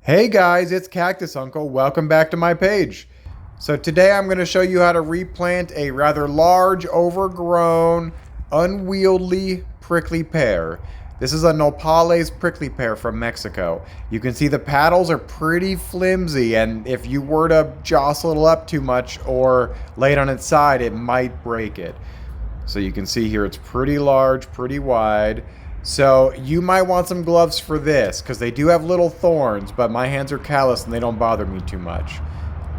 Hey guys, it's Cactus Uncle. Welcome back to my page. So today I'm going to show you how to replant a rather large, overgrown, unwieldy prickly pear. This is a nopales prickly pear from Mexico. You can see the petals are pretty flimsy, and if you were to jostle it up too much or lay it on its side, it might break it. So you can see here it's pretty large, pretty wide. So you might want some gloves for this because they do have little thorns, but my hands are callous and they don't bother me too much.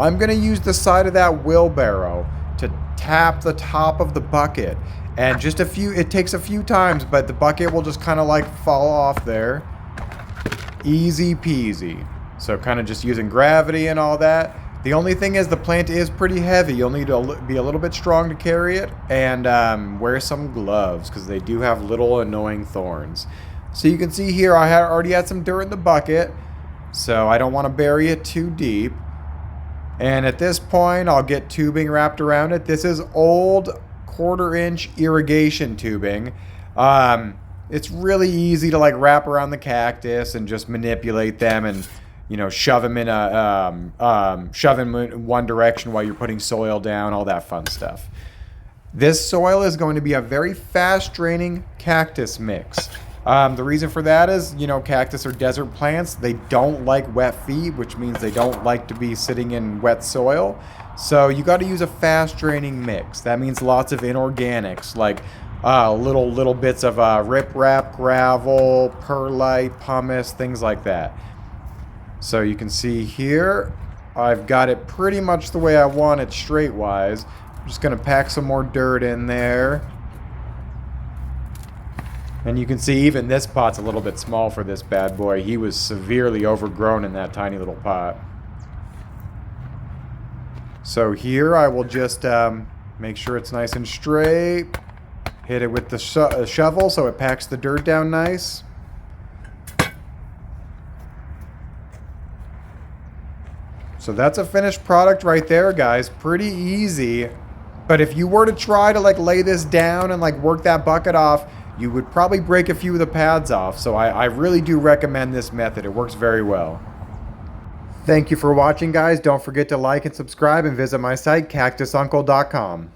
I'm going to use the side of that wheelbarrow to tap the top of the bucket. And just it takes a few times, but the bucket will just kind of like fall off there. Easy peasy. So kind of just using gravity and all that. The only thing is the plant is pretty heavy. You'll need to be a little bit strong to carry it and wear some gloves because they do have little annoying thorns. So you can see here I already had some dirt in the bucket, so I don't want to bury it too deep. And at this point I'll get tubing wrapped around it. This is old 1/4-inch irrigation tubing. It's really easy to like wrap around the cactus and just manipulate them and shove them in one direction while you're putting soil down, all that fun stuff. This soil is going to be a very fast draining cactus mix. The reason for that is, cactus are desert plants. They don't like wet feet, which means they don't like to be sitting in wet soil. So you got to use a fast draining mix. That means lots of inorganics like little bits of riprap, gravel, perlite, pumice, things like that. So you can see here, I've got it pretty much the way I want it straight-wise. I'm just going to pack some more dirt in there. And you can see even this pot's a little bit small for this bad boy. He was severely overgrown in that tiny little pot. So here I will just make sure it's nice and straight. Hit it with the shovel so it packs the dirt down nice. So that's a finished product right there, guys. Pretty easy. But if you were to try to like lay this down and like work that bucket off, you would probably break a few of the pads off. So I really do recommend this method. It works very well. Thank you for watching, guys. Don't forget to like and subscribe and visit my site, cactusuncle.com.